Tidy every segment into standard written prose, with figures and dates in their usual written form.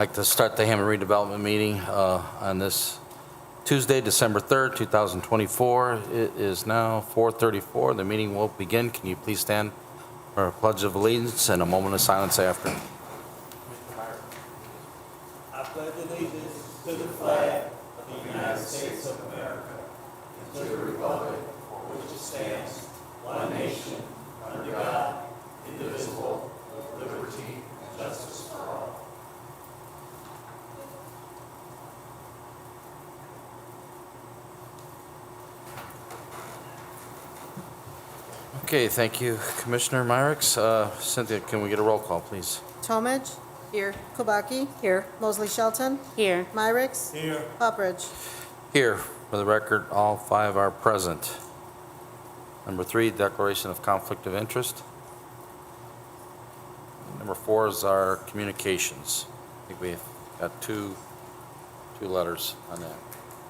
I'd like to start the Hammond Redevelopment meeting on this Tuesday, December 3rd, 2024. It is now 4:34. The meeting will begin. Can you please stand for a pledge of allegiance and a moment of silence after? I pledge allegiance to the flag of the United States of America and to the republic for which it stands, one nation, under God, indivisible, with liberty and justice for all. Okay, thank you, Commissioner Myricks. Cynthia, can we get a roll call, please? Tomich. Here. Kubaki. Here. Mosley Shelton. Here. Myricks. Here. Hopperidge. Here, for the record, all 5 are present. Number 3, declaration of conflict of interest. Number 4 is our communications. I think we've got two letters on that.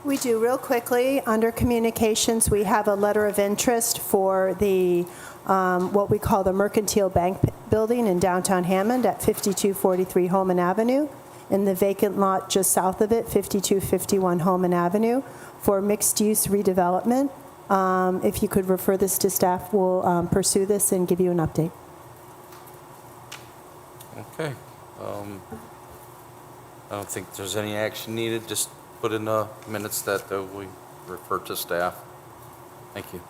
We do. Real quickly, under communications, we have a letter of interest for the, what we call the Mercantile Bank Building in downtown Hammond at 5243 Holman Avenue, in the vacant lot just south of it, 5251 Holman Avenue, for mixed-use redevelopment. If you could refer this to staff, we'll pursue this and give you an update. Okay. I don't think there's any action needed. Just put in the minutes that we refer to staff. Thank you.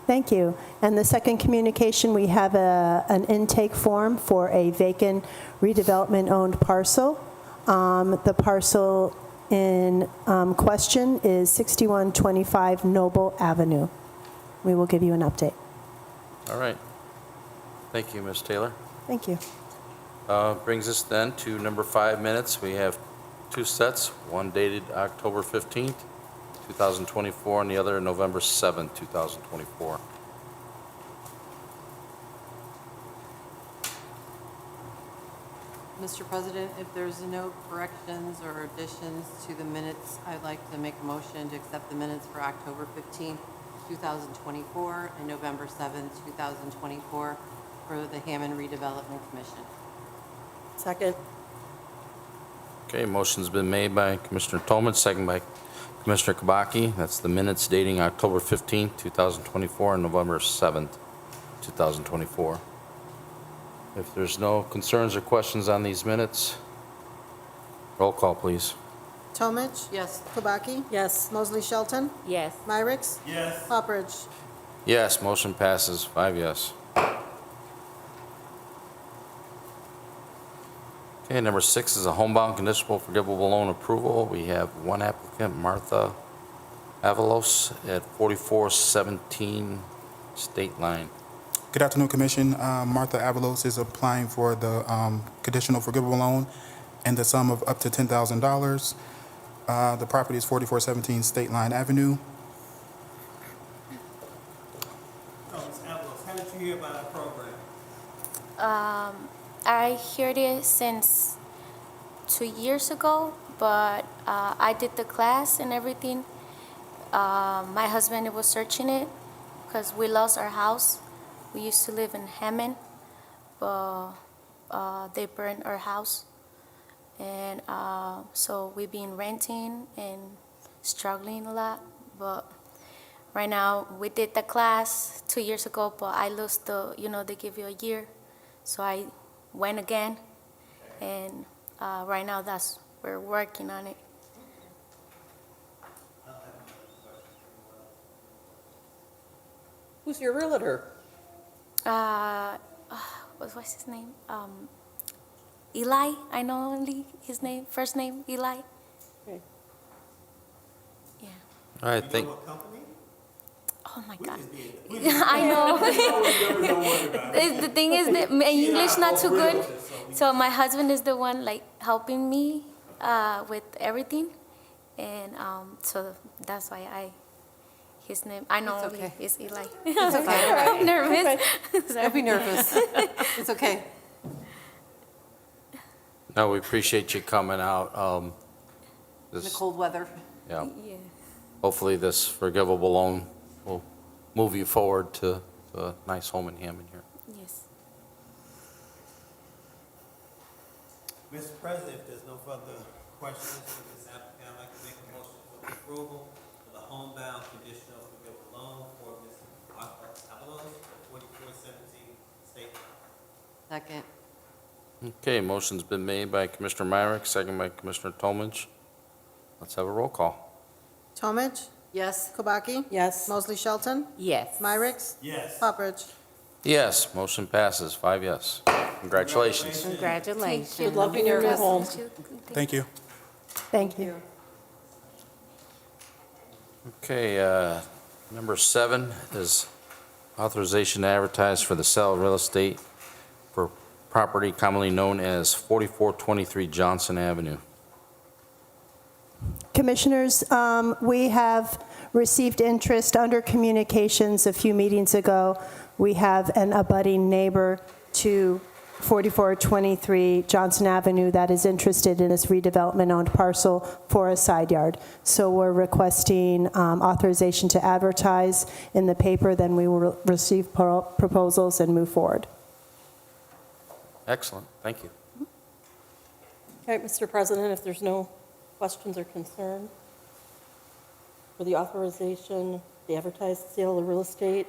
Thank you. And the second communication, we have an intake form for a vacant redevelopment-owned parcel. The parcel in question is 6125 Noble Avenue. We will give you an update. All right. Thank you, Ms. Taylor. Thank you. Brings us then to number 5 minutes. We have 2 sets, one dated October 15th, 2024, and the other November 7th, 2024. Mr. President, if there's no corrections or additions to the minutes, I'd like to make a motion to accept the minutes for October 15th, 2024, and November 7th, 2024, for the Hammond Redevelopment Commission. Second. Okay, motion's been made by Commissioner Tolman, second by Commissioner Kubaki. That's the minutes dating October 15th, 2024, and November 7th, 2024. If there's no concerns or questions on these minutes, roll call, please. Tomich. Yes. Kubaki. Yes. Mosley Shelton. Yes. Myricks. Yes. Hopperidge. Yes, motion passes, 5 yes. Okay, number 6 is a homebound conditional forgivable loan approval. We have one applicant, Martha Avalos, at 4417 State Line. Good afternoon, Commission. Martha Avalos is applying for the conditional forgivable loan in the sum of up to $10,000. The property is 4417 State Line Avenue. Ms. Avalos, how did you hear about our program? I heard it since 2 years ago, but I did the class and everything. My husband was searching it because we lost our house. We used to live in Hammond, but they burned our house. And so we've been renting and struggling a lot. But right now, we did the class 2 years ago, but I lost they give you a year. So I went again, and right now we're working on it. Who's your realtor? What's his name? Eli. I know only his name, first name Eli. Okay. Yeah. All right, You know what company? Oh my God. We I know. don't worry about it. The thing is that my English not too good, so my husband is the one like helping me with everything, and so that's why his name I know It's okay. is Eli. It's okay. I'm nervous. Don't be nervous. It's okay. no, we appreciate you coming out. In the This, cold weather. yeah, Yeah. hopefully this forgivable loan will move you forward to a nice home in Hammond here. Yes. Mr. President, if there's no further questions for this applicant, I'd like to make a motion for the approval of the homebound conditional forgivable loan for Mr. Arthur Avalos for 4417 State Line. Second. Okay, motion's been made by Commissioner Myrick, second by Commissioner Tomich. Let's have a roll call. Tomich, Yes. Kubaki, Yes. Mosley Shelton, Yes. Myrick, Yes. Poppers. Yes, motion passes, 5 yes. Congratulations. Congratulations. Good luck in your new home. Thank you. Thank you. Okay, number 7 is authorization to advertise for the sale of real estate for property commonly known as 4423 Johnson Avenue. Commissioners, we have received interest under communications a few meetings ago. We have an abutting neighbor to 4423 Johnson Avenue that is interested in this redevelopment-owned parcel for a side yard. So we're requesting authorization to advertise in the paper, then we will receive proposals and move forward. Excellent, thank you. All right, Mr. President, if there's no questions or concern for the authorization, the advertised sale of real estate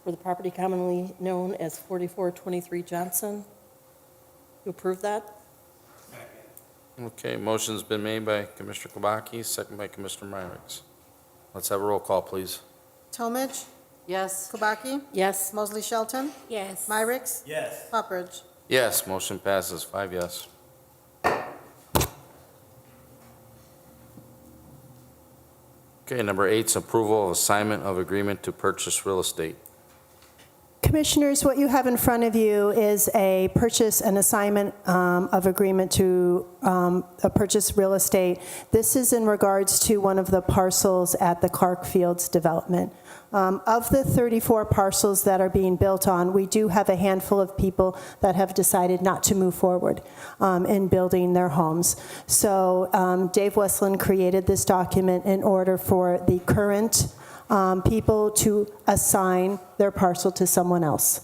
for the property commonly known as 4423 Johnson, you approve that? Okay, motion's been made by Commissioner Kubaki, second by Commissioner Myrick. Let's have a roll call, please. Tomich, Yes. Kubaki, Yes. Mosley Shelton, Yes. Myrick, Yes. Poppers. Yes, motion passes, 5 yes. Okay, number 8 is approval of assignment of agreement to purchase real estate. Commissioners, what you have in front of you is a purchase and assignment of agreement to purchase real estate. This is in regards to one of the parcels at the Clark Fields development. Of the 34 parcels that are being built on, we do have a handful of people that have decided not to move forward in building their homes. So Dave Westland created this document in order for the current people to assign their parcel to someone else.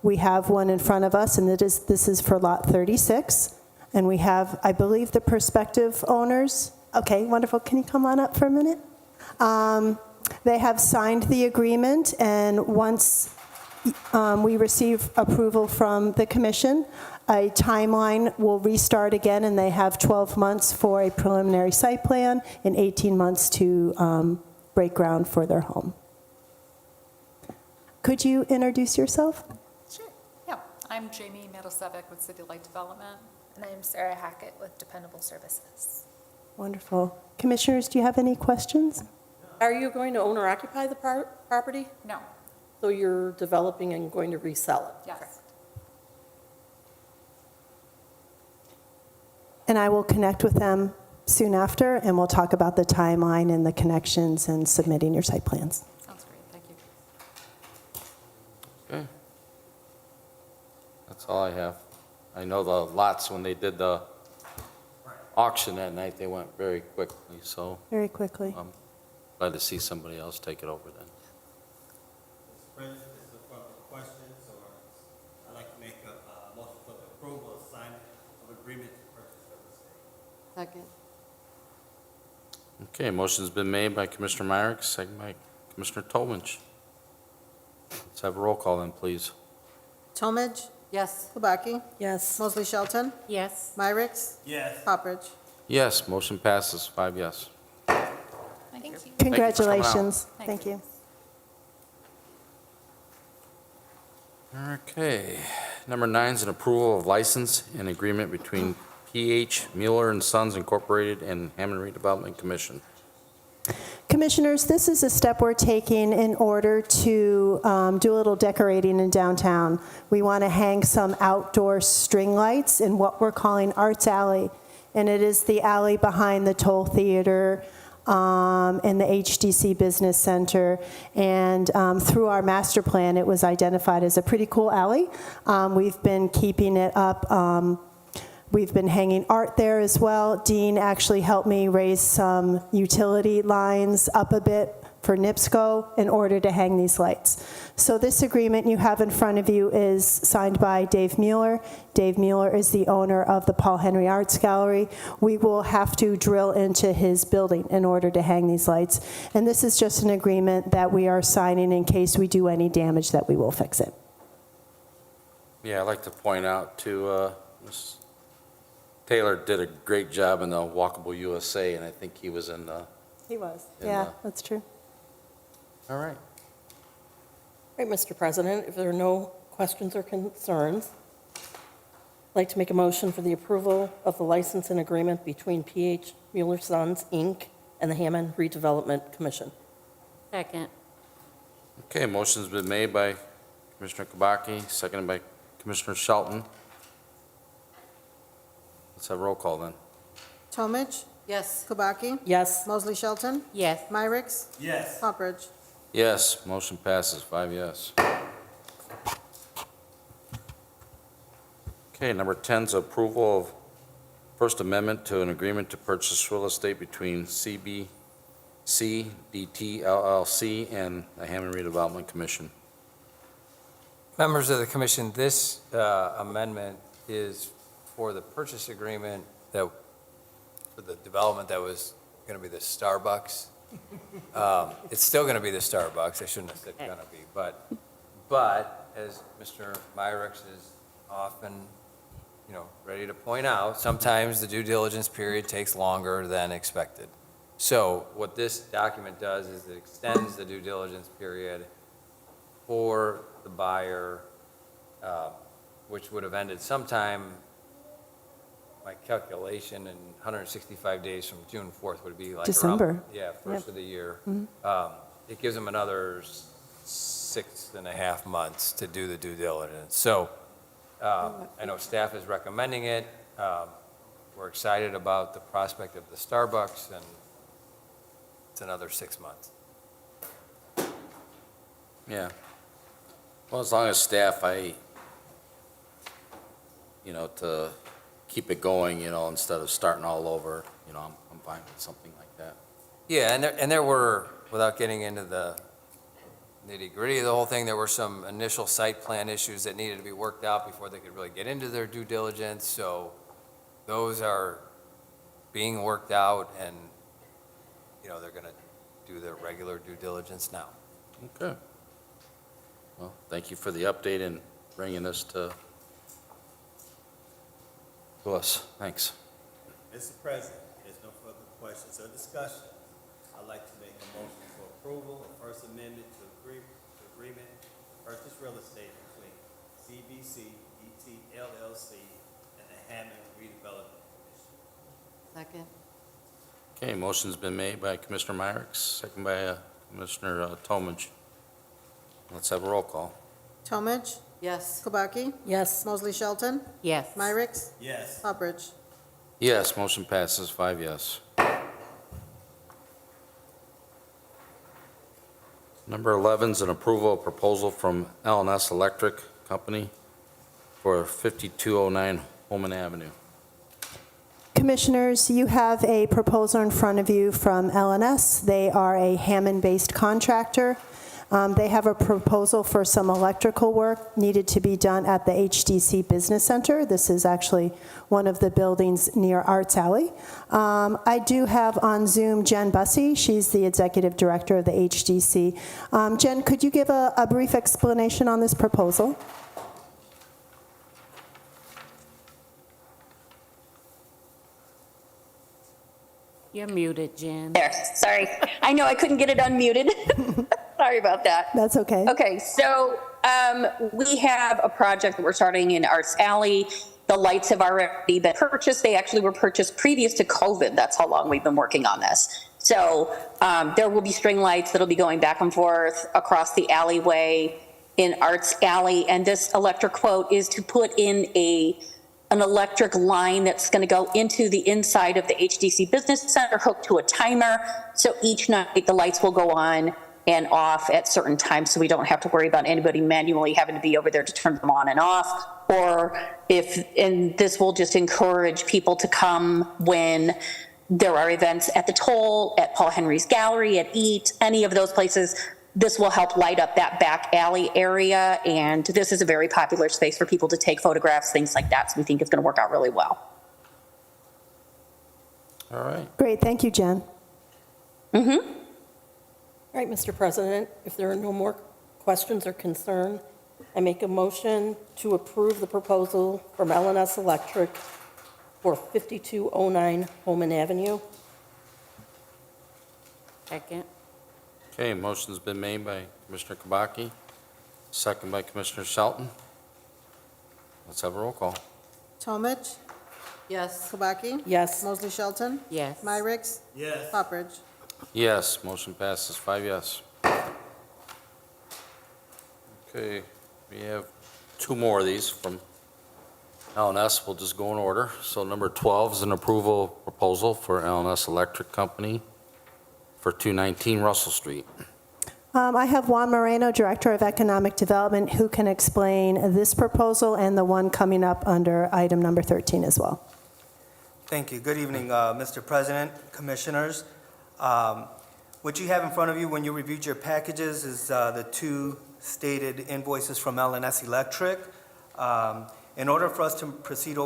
We have one in front of us, and this is for Lot 36. And we have, I believe, the prospective owners. Okay, wonderful. Can you come on up for a minute? They have signed the agreement, and once we receive approval from the commission, a timeline will restart again, and they have 12 months for a preliminary site plan and 18 months to break ground for their home. Could you introduce yourself? Sure. Yeah. I'm Jamie Medosevic with City Light Development. And I'm Sarah Hackett with Dependable Services. Wonderful. Commissioners, do you have any questions? Are you going to own or occupy the property? No. So you're developing and going to resell it? Yes. And I will connect with them soon after, and we'll talk about the timeline and the connections and submitting your site plans. Sounds great. Thank you. Okay. That's all I have. I know the lots, when they did the auction that night, they went very quickly, so Very quickly. I'm glad to see somebody else take it over then. Mr. President, if there's no further questions, or I'd like to make a motion for the approval of assignment of agreement to purchase real estate. Second. Okay, motion's been made by Commissioner Myrick, second by Commissioner Tomich. Let's have a roll call then, please. Tomich, Yes. Kubaki, Yes. Mosley Shelton, Yes. Myrick, Yes. Poppers. Yes, motion passes, 5 yes. Thank you. Congratulations. Thank Thank you. you. Okay, number 9 is an approval of license and agreement between P.H. Mueller and Sons Incorporated and Hammond Redevelopment Commission. Commissioners, this is a step we're taking in order to do a little decorating in downtown. We want to hang some outdoor string lights in what we're calling Arts Alley. And it is the alley behind the Toll Theater and the HDC Business Center. And through our master plan, it was identified as a pretty cool alley. We've been keeping it up. We've been hanging art there as well. Dean actually helped me raise some utility lines up a bit for NIPSCO in order to hang these lights. So this agreement you have in front of you is signed by Dave Mueller. Dave Mueller is the owner of the Paul Henry Arts Gallery. We will have to drill into his building in order to hang these lights. And this is just an agreement that we are signing in case we do any damage, that we will fix it. Yeah, I'd like to point out to Ms. Taylor did a great job in the Walkable USA, and I think he was in the, He was. And, Yeah, that's true. all right. Right, Mr. President, if there are no questions or concerns, I'd like to make a motion for the approval of the license and agreement between P.H. Mueller Sons, Inc. and the Hammond Redevelopment Commission. Second. Okay, motion's been made by Commissioner Kabaki, seconded by Commissioner Shelton. Let's have roll call then. Talmadge, Yes. Kubaki, Yes. Mosley Shelton, Yes. Myrick, Yes. Hopperidge. Yes, motion passes, 5 yes. Okay, number 10 is approval of First Amendment to an agreement to purchase real estate between CBC DT LLC and the Hammond Redevelopment Commission. Members of the commission, this amendment is for the purchase agreement that, for the development that was going to be the Starbucks. It's still going to be the Starbucks, I shouldn't have said going to be, but as Mr. Myrick is often, ready to point out, sometimes the due diligence period takes longer than expected. So what this document does is it extends the due diligence period for the buyer, which would have ended sometime, my calculation, in 165 days from June 4th would be like December. around, yeah, first of the year. It gives them another 6.5 months to do the due diligence. So I know staff is recommending it. We're excited about the prospect of the Starbucks, and it's another 6 months. Yeah. Well, as long as staff, to keep it going, instead of starting all over, I'm fine with something like that. Yeah, and there were, without getting into the nitty-gritty of the whole thing, there were some initial site plan issues that needed to be worked out before they could really get into their due diligence. So those are being worked out, and, they're going to do their regular due diligence now. Okay. Well, thank you for the update and bringing this to us. Thanks. Mr. President, there's no further questions or discussion. I'd like to make a motion for approval of First Amendment to agreement to purchase real estate between CBC DT LLC and the Hammond Redevelopment Commission. Second. Okay, motion's been made by Commissioner Myrick, second by Commissioner Talmadge. Let's have a roll call. Talmadge, Yes. Kubaki, Yes. Mosley Shelton, Yes. Myrick, Yes. Hopperidge. Yes, motion passes, 5 yes. Number 11 is an approval of proposal from L&S Electric Company for 5209 Holman Avenue. Commissioners, you have a proposal in front of you from L&S. They are a Hammond-based contractor. They have a proposal for some electrical work needed to be done at the HDC Business Center. This is actually one of the buildings near Arts Alley. I do have on Zoom Jen Bussey. She's the executive director of the HDC. Jen, could you give a brief explanation on this proposal? You're muted, Jen. There, sorry. I know I couldn't get it unmuted. Sorry about that. That's okay. Okay, so we have a project that we're starting in Arts Alley. The lights have already been purchased. They actually were purchased previous to COVID. That's how long we've been working on this. So there will be string lights that'll be going back and forth across the alleyway in Arts Alley. And this electric quote is to put in an electric line that's going to go into the inside of the HDC Business Center, hooked to a timer. So each night the lights will go on and off at certain times, so we don't have to worry about anybody manually having to be over there to turn them on and off. And this will just encourage people to come when there are events at the Toll, at Paul Henry's Gallery, at Eat, any of those places. This will help light up that back alley area, and this is a very popular space for people to take photographs, things like that, so we think it's going to work out really well. All right. Great, thank you, Jen. All right, Mr. President, if there are no more questions or concern, I make a motion to approve the proposal from L&S Electric for 5209 Holman Avenue. Second. Okay, motion's been made by Commissioner Kabaki, second by Commissioner Shelton. Let's have a roll call. Talmadge, Yes. Kubaki, Yes. Mosley Shelton, Yes. Myrick, Yes. Poppridge. Yes, motion passes 5 yes. Okay, we have 2 more of these from L&S. We'll just go in order. So number 12 is an approval proposal for L&S Electric Company for 219 Russell Street. I have Juan Moreno, Director of Economic Development, who can explain this proposal and the one coming up under item number 13 as well. Thank you. Good evening, Mr. President, Commissioners. What you have in front of you when you reviewed your packages is the 2 stated invoices from L&S Electric. In order for us to proceed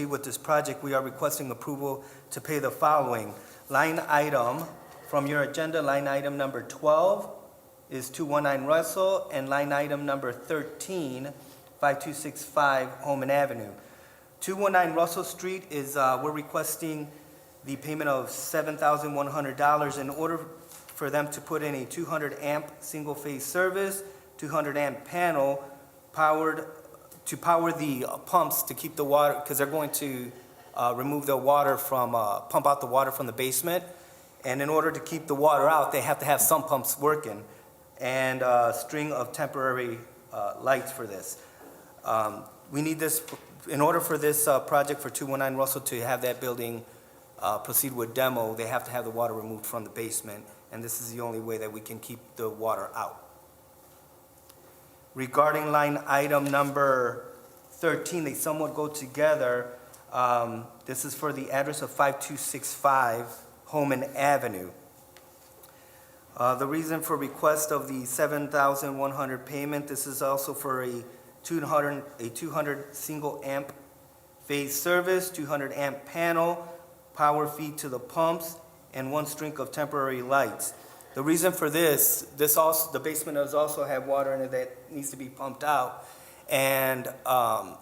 with this project, we are requesting approval to pay the following. Line item from your agenda, line item number 12 is 219 Russell, and line item number 13, 5265 Holman Avenue. 219 Russell Street is, we're requesting the payment of $7,100 in order for them to put in a 200 amp single-phase service, 200 amp panel to power the pumps to keep the water, because they're going to remove the water from, pump out the water from the basement. And in order to keep the water out, they have to have some pumps working and a string of temporary lights for this. We need this, in order for this project for 219 Russell to have that building proceed with demo, they have to have the water removed from the basement, and this is the only way that we can keep the water out. Regarding line item number 13, they somewhat go together. This is for the address of 5265 Holman Avenue. The reason for request of the $7,100 payment, this is also for a 200 single amp phase service, 200 amp panel, power feed to the pumps, and 1 string of temporary lights. The reason for this also, the basement does also have water in it that needs to be pumped out. And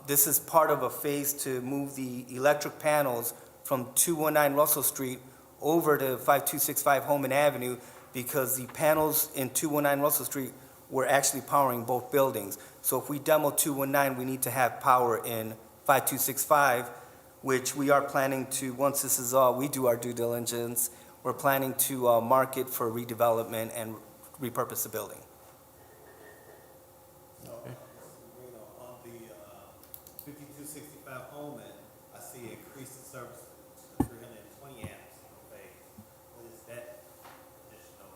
this is part of a phase to move the electric panels from 219 Russell Street over to 5265 Holman Avenue, because the panels in 219 Russell Street were actually powering both buildings. So if we demo 219, we need to have power in 5265, which we are planning to, once this is all, we do our due diligence, we're planning to market for redevelopment and repurpose the building. On the 5265 Holman, I see increased service to 320 amps per phase. What is that additional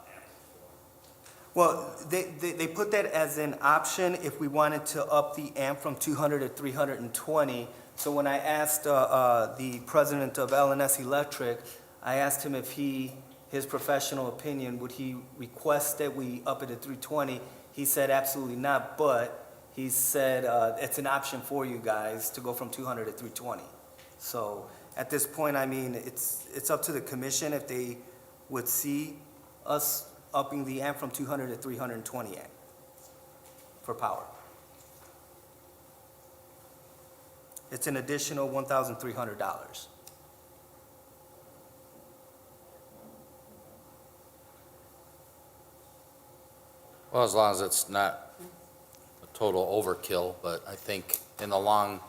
amperage for? Well, they put that as an option if we wanted to up the amp from 200 to 320. So when I asked the president of L&S Electric, I asked him if his professional opinion, would he request that we up it to 320? He said absolutely not, but he said it's an option for you guys to go from 200 to 320. So at this point, I mean, it's up to the commission if they would see us upping the amp from 200 to 320 amp for power. It's an additional $1,300. Well, as long as it's not a total overkill, but I think in the long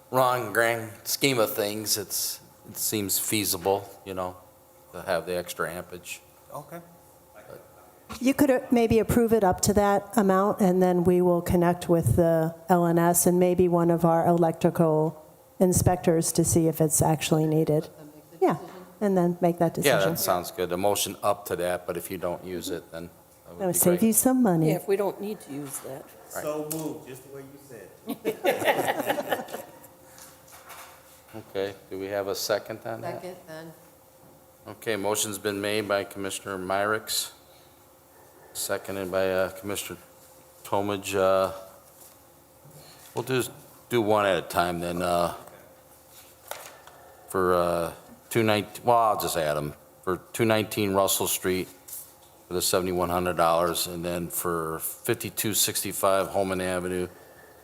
grand scheme of things, it seems feasible, to have the extra ampage. Okay. You could maybe approve it up to that amount, and then we will connect with the LNS and maybe one of our electrical inspectors to see if it's actually needed. Yeah, and then make that decision. Yeah, that sounds good. A motion up to that, but if you don't use it, then that That would would be save great. you some money. Yeah, if we don't need to use that. So moved, just the way you said. Okay, do we have a second on that? Second, then. Okay, motion's been made by Commissioner Myricks, seconded by Commissioner Tomage. We'll do one at a time then. For 219, well, I'll just add them. For 219 Russell Street for the $7,100, and then for 5265 Holman Avenue,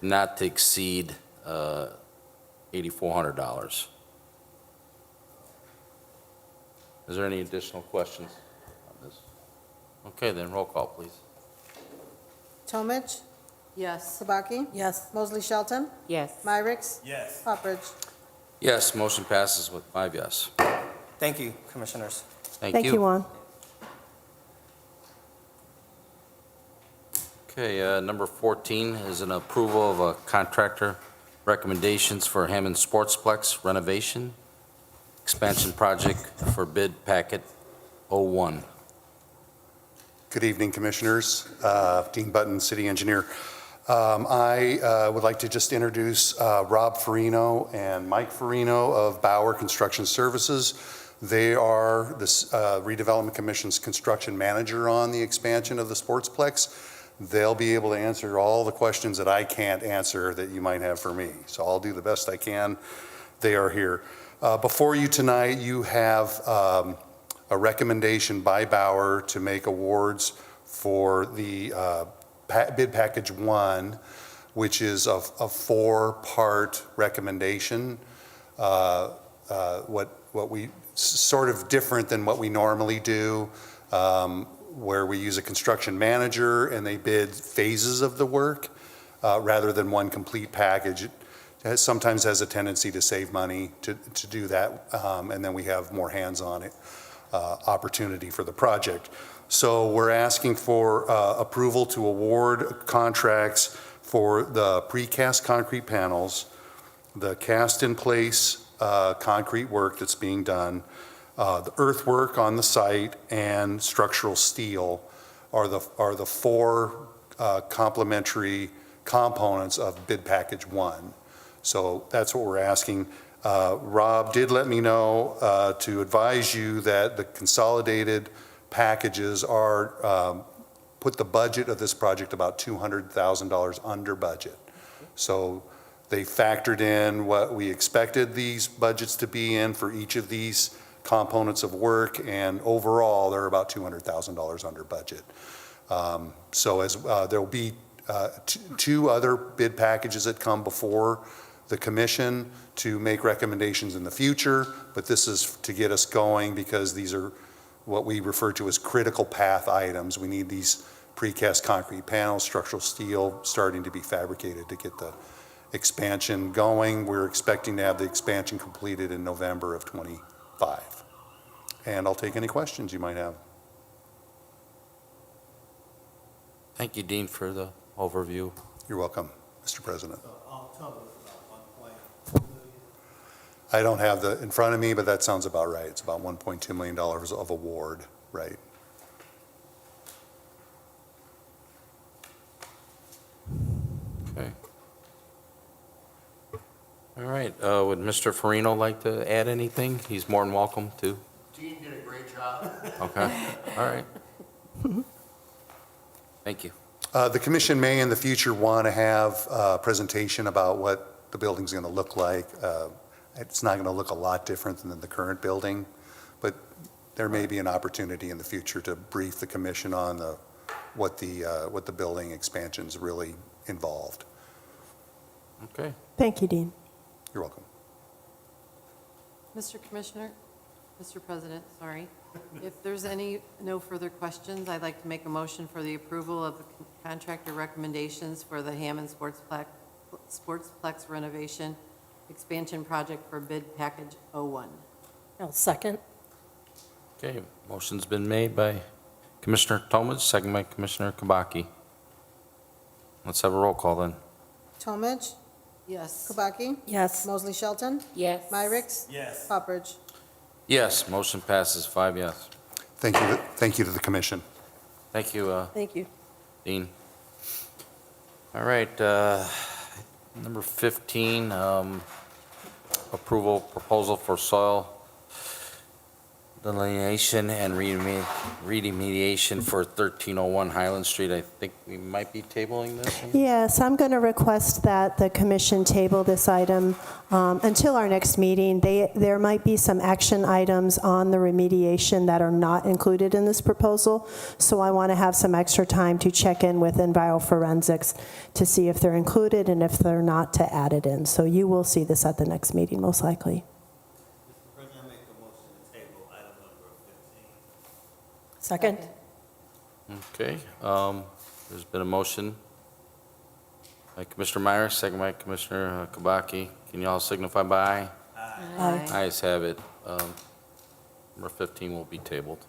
not to exceed $8,400. Is there any additional questions on this? Okay, then roll call, please. Tomage, Yes. Kabaki, Yes. Mosley Shelton, Yes. Myricks, Yes. Poppers. Yes, motion passes with 5 yes. Thank you, Commissioners. Thank you, Juan. Okay, number 14 is an approval of a contractor recommendations for Hammond Sportsplex renovation expansion project for bid packet 01. Good evening, Commissioners. Dean Button, City Engineer. I would like to just introduce Rob Farino and Mike Farino of Bauer Construction Services. They are the Redevelopment Commission's construction manager on the expansion of the Sportsplex. They'll be able to answer all the questions that I can't answer that you might have for me. So I'll do the best I can. They are here. Before you tonight, you have a recommendation by Bauer to make awards for the bid package 1, which is a 4-part recommendation. What we sort of different than what we normally do, where we use a construction manager and they bid phases of the work rather than one complete package. It sometimes has a tendency to save money to do that, and then we have more hands-on opportunity for the project. So we're asking for approval to award contracts for the precast concrete panels, the cast-in-place concrete work that's being done, the earthwork on the site, and structural steel are the 4 complementary components of bid package 1. So that's what we're asking. Rob did let me know to advise you that the consolidated packages are, put the budget of this project about $200,000 under budget. So they factored in what we expected these budgets to be in for each of these components of work, and overall, they're about $200,000 under budget. So as there'll be 2 other bid packages that come before the commission to make recommendations in the future, but this is to get us going because these are what we refer to as critical path items. We need these precast concrete panels, structural steel starting to be fabricated to get the expansion going. We're expecting to have the expansion completed in November of 25. And I'll take any questions you might have. Thank you, Dean, for the overview. You're welcome, Mr. President. All total is about 1.2 million. I don't have the in front of me, but that sounds about right. It's about $1.2 million of award, right? Okay. All right, would Mr. Farino like to add anything? He's more than welcome to. Dean did a great job. Okay, all right. Thank you. The commission may in the future want to have a presentation about what the building's going to look like. It's not going to look a lot different than the current building, but there may be an opportunity in the future to brief the commission on what the building expansions really involved. Okay. Thank you, Dean. You're welcome. Mr. President, sorry. If there's no further questions, I'd like to make a motion for the approval of the contractor recommendations for the Hammond Sportsplex renovation expansion project for bid package 01. I'll second. Okay, motion's been made by Commissioner Tomage, second by Commissioner Kabaki. Let's have a roll call then. Tomage, Yes. Kabaki, Yes. Mosley Shelton, Yes. Myricks, Yes. Poppers. Yes, motion passes 5 yes. Thank you to the commission. Thank you, Thank you. Dean. All right, number 15, approval proposal for soil delineation and remediation for 1301 Highland Street. I think we might be tabling this. Yes, I'm going to request that the commission table this item until our next meeting. There might be some action items on the remediation that are not included in this proposal, so I want to have some extra time to check in with Enviroforensics to see if they're included, and if they're not, to add it in. So you will see this at the next meeting, most likely. Mr. President, I make a motion to table item number 15. Second? Okay, there's been a motion by Commissioner Myers, second by Commissioner Kabaki. Can you all signify by aye? Aye. Ayes have it. Number 15 will be tabled.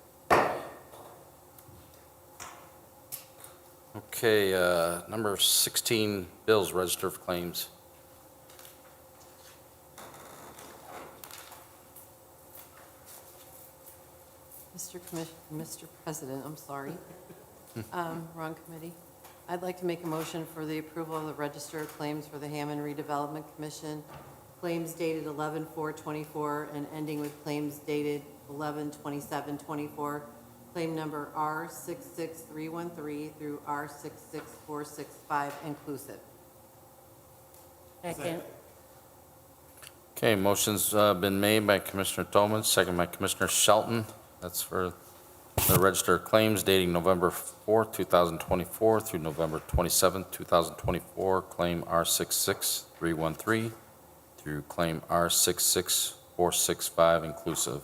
Okay, number 16, bills, register of claims. Mr. President, I'm sorry. Wrong committee. I'd like to make a motion for the approval of the register of claims for the Hammond Redevelopment Commission. Claims dated 11/4/24 and ending with claims dated 11/27/24. Claim number R66313 through R66465 inclusive. Second. Okay, motion's been made by Commissioner Tomich, second by Commissioner Shelton. That's for the register of claims dating November 4, 2024 through November 27, 2024. Claim R66313 through claim R66465 inclusive.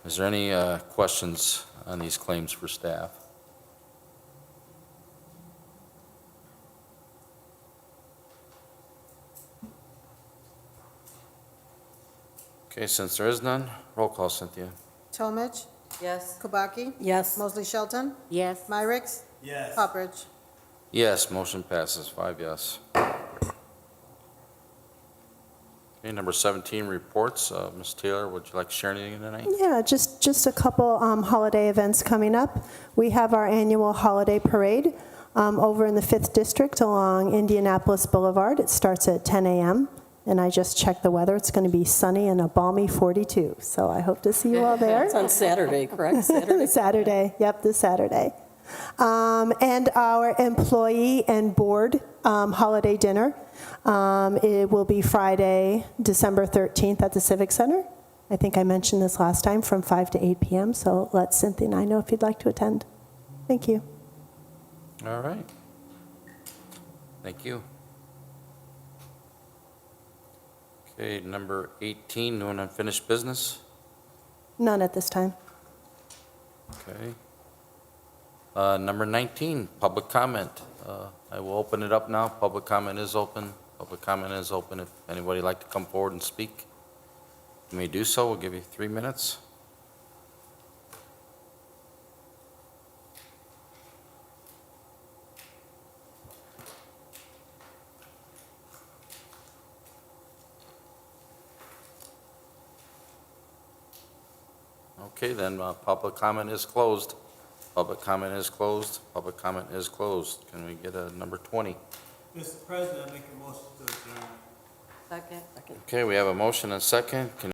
Is there any questions on these claims for staff? Okay, since there is none, roll call, Cynthia. Tomich, Yes. Kubaki, Yes. Mosley Shelton, Yes. Myrick, Yes. Poppridge. Yes, motion passes, 5 yes. Okay, number 17, reports. Ms. Taylor, would you like to share anything tonight? Yeah, just a couple holiday events coming up. We have our annual holiday parade over in the 5th District along Indianapolis Boulevard. It starts at 10 a.m., and I just checked the weather. It's going to be sunny and a balmy 42, so I hope to see you all there. It's on Saturday, correct? Saturday? Saturday, yep, this Saturday. And our employee and board holiday dinner. It will be Friday, December 13th at the Civic Center. I think I mentioned this last time, from 5 to 8 p.m., so let Cynthia and I know if you'd like to attend. Thank you. All right. Thank you. Okay, number 18, new and unfinished business. None at this time. Okay. Number 19, public comment. I will open it up now. Public comment is open. Public comment is open. If anybody would like to come forward and speak, you may do so. We'll give you 3 minutes. Okay, then public comment is closed. Public comment is closed. Public comment is closed. Can we get a number 20? Mr. President, I make a motion to adjourn. Second. Okay, we have a motion and a second. Can